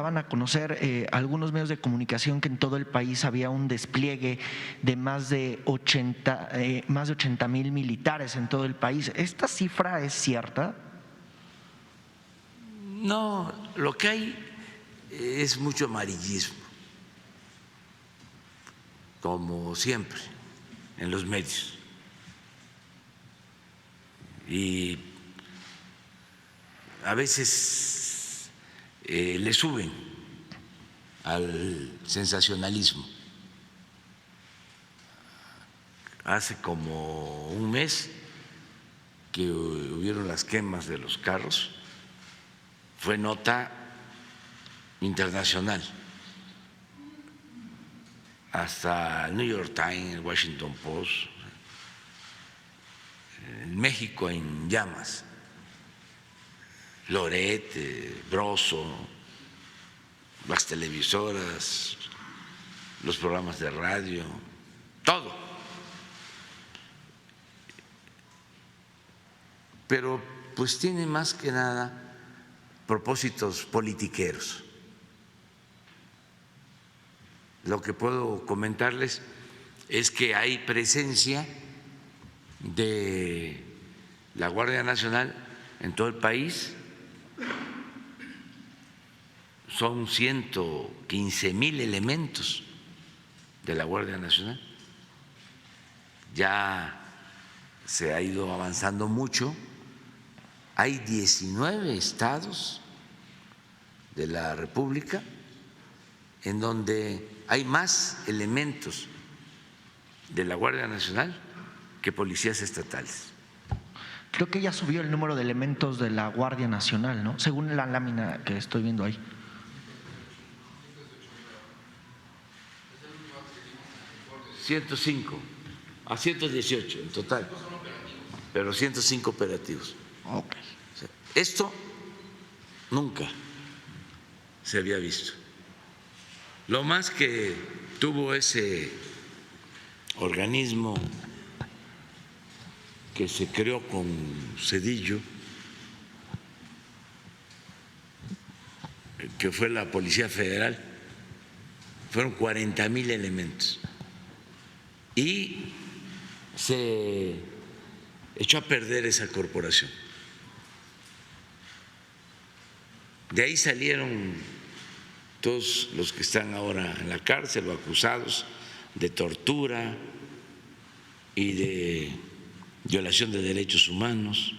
Van a conocer algunos medios de comunicación que en todo el país había un despliegue de más de 80,000 militares en todo el país. ¿Esta cifra es cierta? No, lo que hay es mucho amarillismo, como siempre en los medios. Y a veces le suben al sensacionalismo. Hace como un mes que hubieron las quemas de los carros, fue nota internacional, hasta el New York Times, el Washington Post, en México en llamas, Loret, Broso, las televisoras, los programas de radio, todo. Pero pues tiene más que nada propósitos politiqueros. Lo que puedo comentarles es que hay presencia de la Guardia Nacional en todo el país. Son 115,000 elementos de la Guardia Nacional. Ya se ha ido avanzando mucho. Hay 19 estados de la República en donde hay más elementos de la Guardia Nacional que policías estatales. Creo que ya subió el número de elementos de la Guardia Nacional, ¿no? Según la lámina que estoy viendo ahí. 105 a 118 en total, pero 105 operativos. Okay. Esto nunca se había visto. Lo más que tuvo ese organismo que se creó con Zedillo, que fue la Policía Federal, fueron 40,000 elementos. Y se echó a perder esa corporación. De ahí salieron todos los que están ahora en la cárcel o acusados de tortura y de violación de derechos humanos,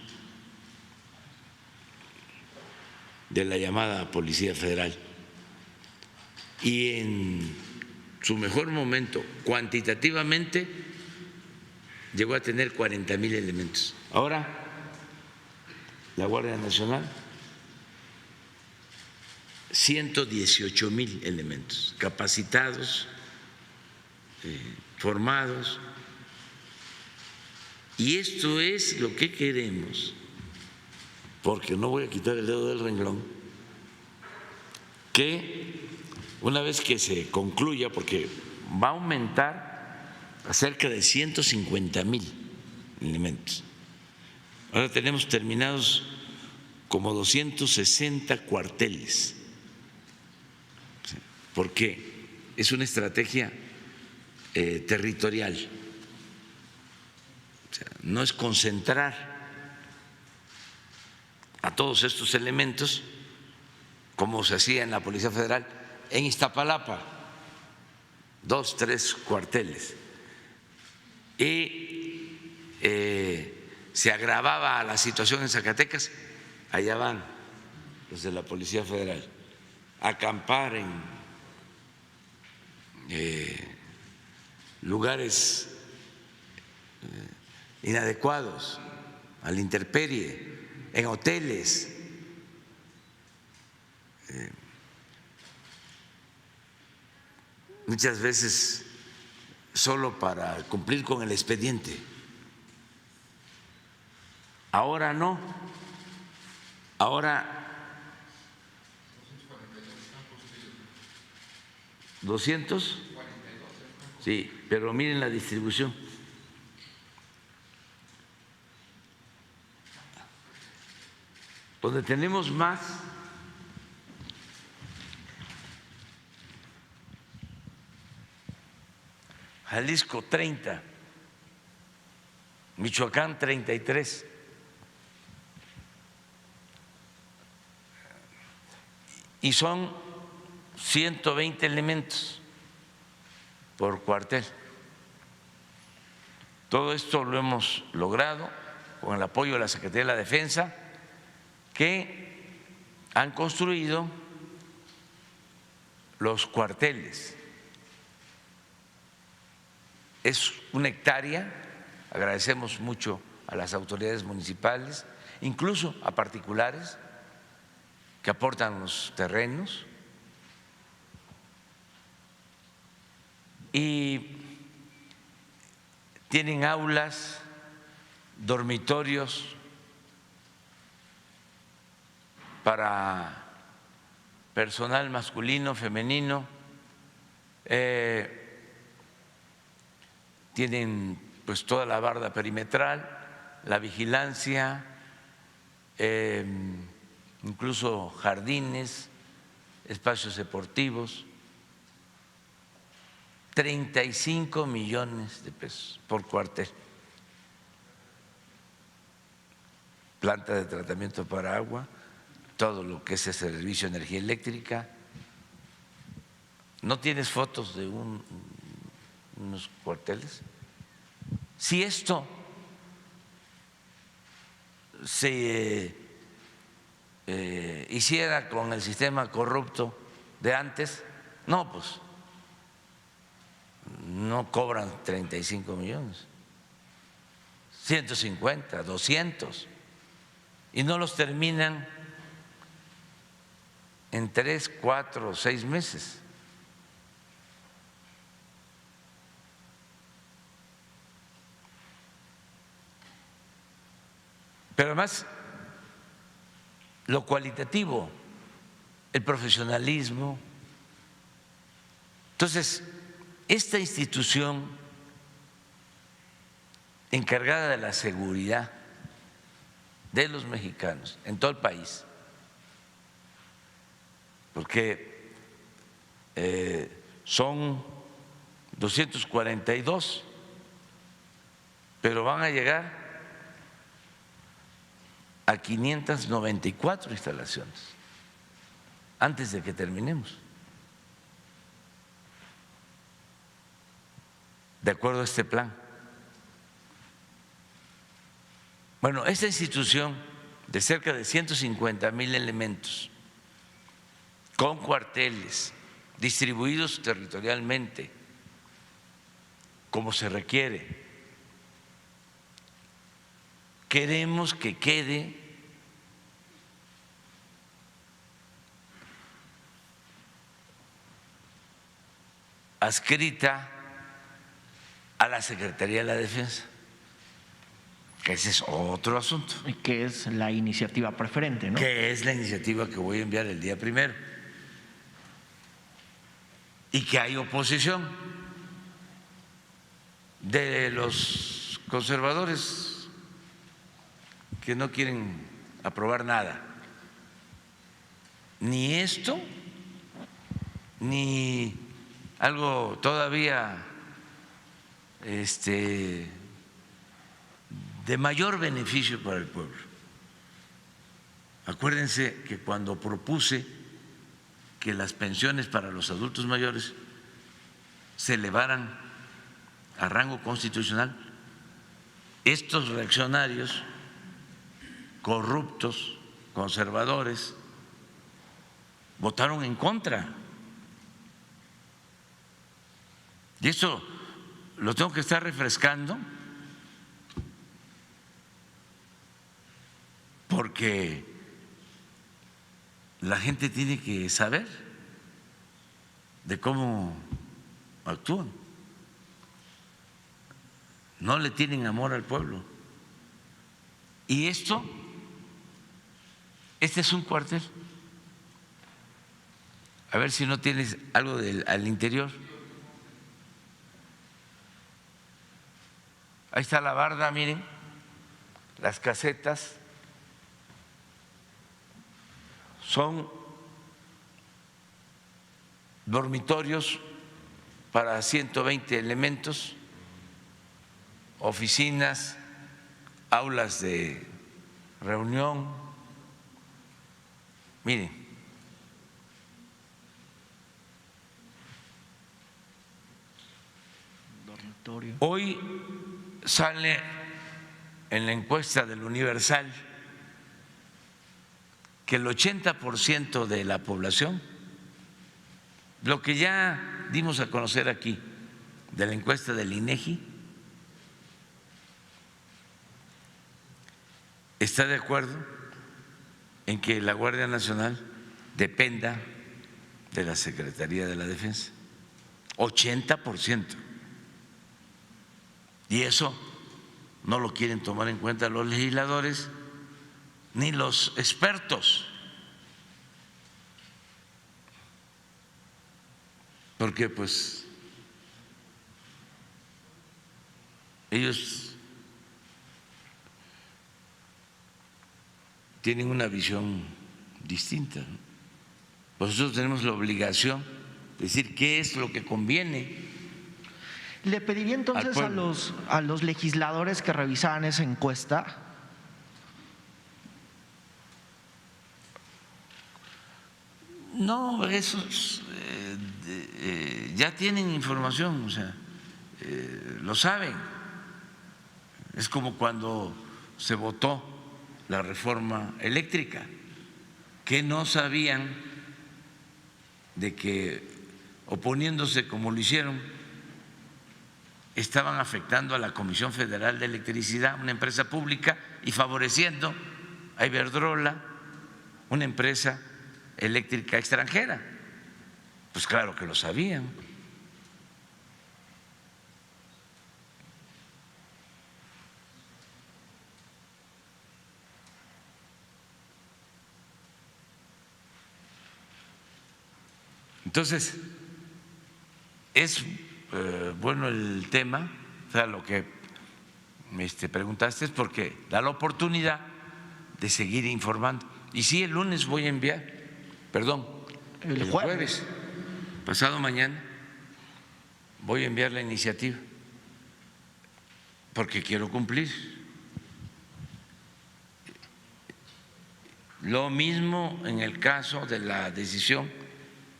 de la llamada Policía Federal. Y en su mejor momento, cuantitativamente, llegó a tener 40,000 elementos. Ahora, la Guardia Nacional, 118,000 elementos capacitados, formados. Y esto es lo que queremos, porque no voy a quitar el dedo del renglón, que una vez que se concluya, porque va a aumentar a cerca de 150,000 elementos. Ahora tenemos terminados como 260 cuarteles, porque es una estrategia territorial. O sea, no es concentrar a todos estos elementos como se hacía en la Policía Federal en Iztapalapa, 2, 3 cuarteles, y se agravaba la situación en Zacatecas, allá van los de la Policía Federal a acampar en lugares inadecuados, a la intemperie, en hoteles. Muchas veces solo para cumplir con el expediente. Ahora no, ahora 200, sí, pero miren la distribución. Donde tenemos más Jalisco 30, Michoacán 33. Y son 120 elementos por cuartel. Todo esto lo hemos logrado con el apoyo de la Secretaría de la Defensa, que han construido los cuarteles. Es 1 hectárea, agradecemos mucho a las autoridades municipales, incluso a particulares que aportan los terrenos, y tienen aulas, dormitorios para personal masculino, femenino, tienen pues toda la barda perimetral, la vigilancia, incluso jardines, espacios deportivos. 35 millones de pesos por cuartel. Planta de tratamiento para agua, todo lo que es el servicio de energía eléctrica. ¿No tienes fotos de unos cuarteles? Si esto se hiciera con el sistema corrupto de antes, no, pues no cobran 35 millones, 150, 200, y no los terminan en 3, 4 o 6 meses. Pero además, lo cualitativo, el profesionalismo. Entonces, esta institución encargada de la seguridad de los mexicanos en todo el país, porque son 242, pero van a llegar a 594 instalaciones antes de que terminemos, de acuerdo a este plan. Bueno, esta institución de cerca de 150,000 elementos, con cuarteles distribuidos territorialmente, como se requiere, queremos que quede adscrita a la Secretaría de la Defensa, que ese es otro asunto. Y que es la iniciativa preferente, ¿no? Que es la iniciativa que voy a enviar el día 1. Y que hay oposición de los conservadores que no quieren aprobar nada, ni esto, ni algo todavía de mayor beneficio para el pueblo. Acuérdense que cuando propuse que las pensiones para los adultos mayores se elevaran a rango constitucional, estos reaccionarios corruptos, conservadores, votaron en contra. Y eso lo tengo que estar refrescando, porque la gente tiene que saber de cómo actúan. No le tienen amor al pueblo. Y este es un cuartel. A ver si no tienes algo al interior. Ahí está la barda, miren, las casetas. Son dormitorios para 120 elementos, oficinas, aulas de reunión. Miren, dormitorio. hoy sale en la encuesta del Universal que el 80% de la población, lo que ya dimos a conocer aquí de la encuesta del INEGI, está de acuerdo en que la Guardia Nacional dependa de la Secretaría de la Defensa. 80%. Y eso no lo quieren tomar en cuenta los legisladores ni los expertos, porque pues ellos tienen una visión distinta, ¿no? Nosotros tenemos la obligación de decir qué es lo que conviene. Le pediría entonces a los legisladores que revisaran esa encuesta. No, esos ya tienen información, o sea, lo saben. Es como cuando se votó la reforma eléctrica, que no sabían de que oponiéndose como lo hicieron, estaban afectando a la Comisión Federal de Electricidad, una empresa pública, y favoreciendo a Iberdrola, una empresa eléctrica extranjera. Pues claro que lo sabían. Entonces, es bueno el tema, o sea, lo que me preguntaste es porque da la oportunidad de seguir informando. Y sí, el lunes voy a enviar, perdón, el jueves, pasado mañana, voy a enviar la iniciativa, porque quiero cumplir. Lo mismo en el caso de la decisión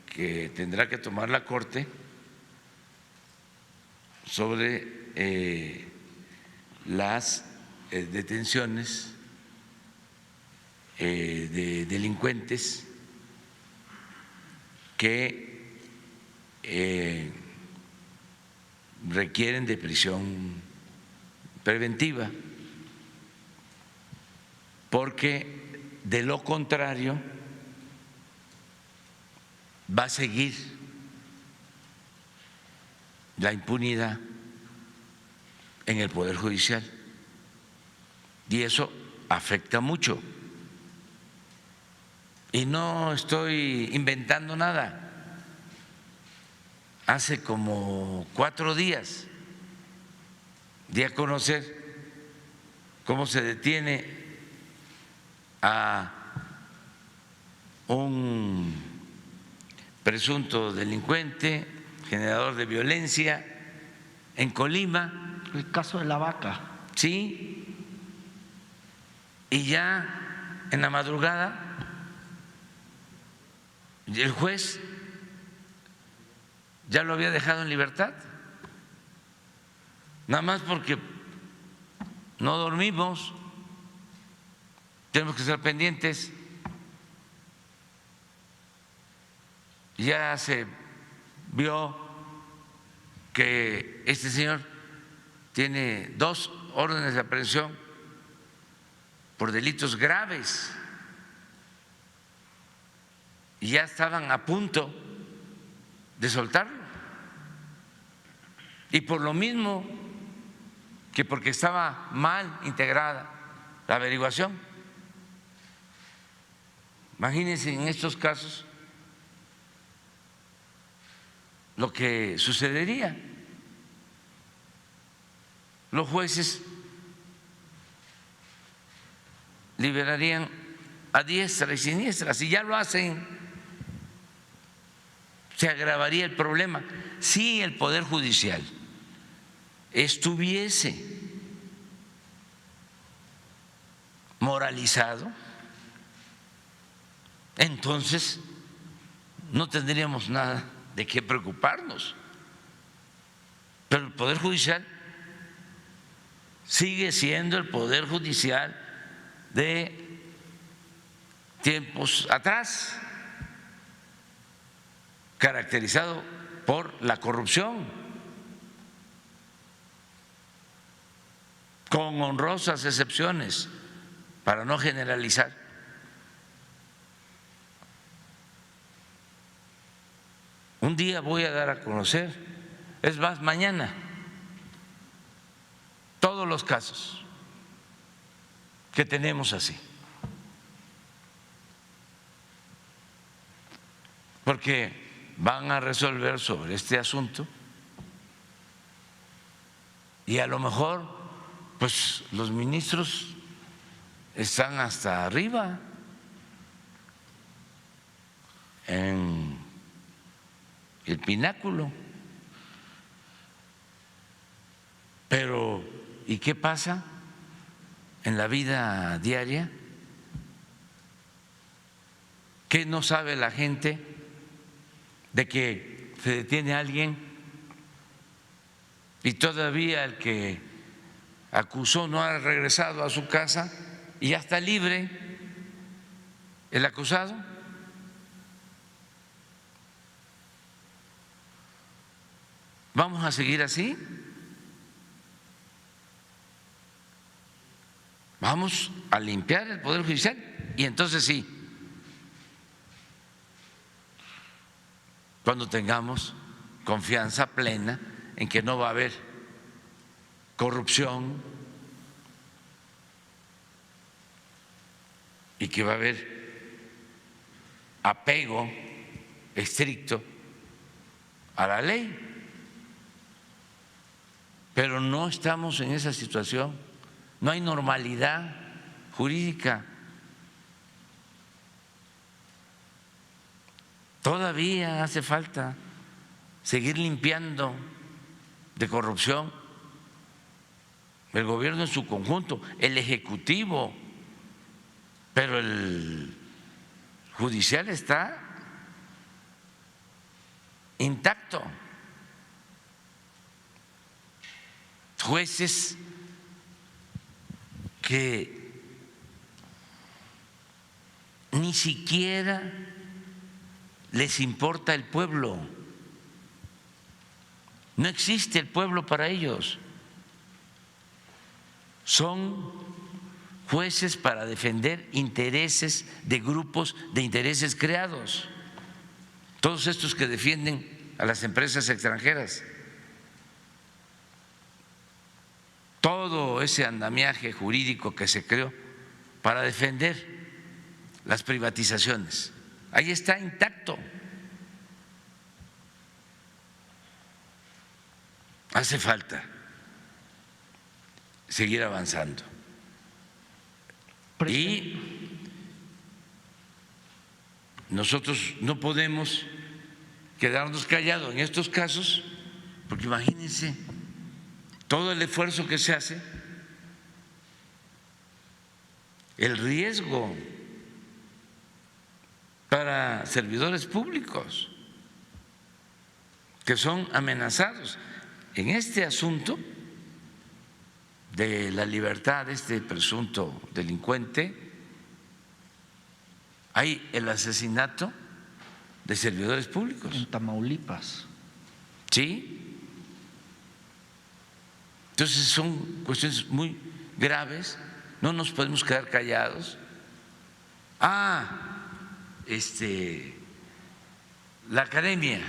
que tendrá que tomar la Corte sobre las detenciones de delincuentes que requieren de prisión preventiva, porque de lo contrario va a seguir la impunidad en el Poder Judicial y eso afecta mucho. Y no estoy inventando nada. Hace como 4 días di a conocer cómo se detiene a un presunto delincuente, generador de violencia en Colima. El caso de la vaca. Sí, y ya en la madrugada el juez ya lo había dejado en libertad, nada más porque no dormimos, tenemos que estar pendientes. Ya se vio que este señor tiene 2 órdenes de aprehensión por delitos graves y ya estaban a punto de soltarlo. Y por lo mismo que porque estaba mal integrada la averiguación. Imagínense en estos casos lo que sucedería. Los jueces liberarían a diestra y siniestra, si ya lo hacen se agravaría el problema. Si el Poder Judicial estuviese moralizado, entonces no tendríamos nada de qué preocuparnos. Pero el Poder Judicial sigue siendo el Poder Judicial de tiempos atrás, caracterizado por la corrupción, con honrosas excepciones, para no generalizar. Un día voy a dar a conocer, es más, mañana, todos los casos que tenemos así. Porque van a resolver sobre este asunto y a lo mejor pues los ministros están hasta arriba en el pináculo. Pero ¿y qué pasa en la vida diaria? ¿Qué no sabe la gente de que se detiene a alguien y todavía el que acusó no ha regresado a su casa y ya está libre el acusado? ¿Vamos a seguir así? Vamos a limpiar el Poder Judicial y entonces sí, cuando tengamos confianza plena en que no va a haber corrupción y que va a haber apego estricto a la ley. Pero no estamos en esa situación, no hay normalidad jurídica. Todavía hace falta seguir limpiando de corrupción el gobierno en su conjunto, el ejecutivo, pero el judicial está intacto. Jueces que ni siquiera les importa el pueblo, no existe el pueblo para ellos, son jueces para defender intereses de grupos de intereses creados, todos estos que defienden a las empresas extranjeras. Todo ese andamiaje jurídico que se creó para defender las privatizaciones, ahí está intacto. Hace falta seguir avanzando. Y nosotros no podemos quedarnos callados en estos casos, porque imagínense todo el esfuerzo que se hace, el riesgo para servidores públicos que son amenazados. En este asunto de la libertad de este presunto delincuente hay el asesinato de servidores públicos. En Tamaulipas. Sí. Entonces son cuestiones muy graves, no nos podemos quedar callados. La academia,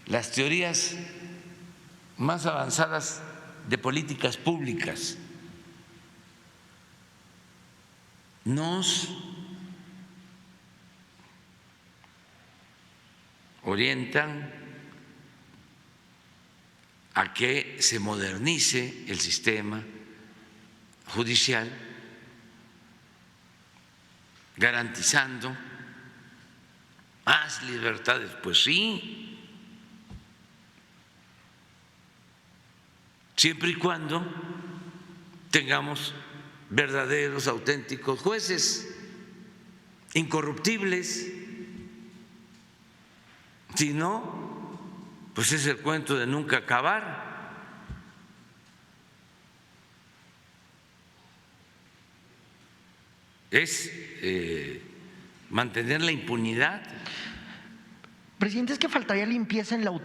las teorías más avanzadas de políticas públicas nos orientan a que se modernice el sistema judicial, garantizando más libertades. Pues sí, siempre y cuando tengamos verdaderos, auténticos jueces, incorruptibles. Si no, pues es el cuento de nunca acabar. Es mantener la impunidad. Presidente, es que faltaría limpieza en la autoridad.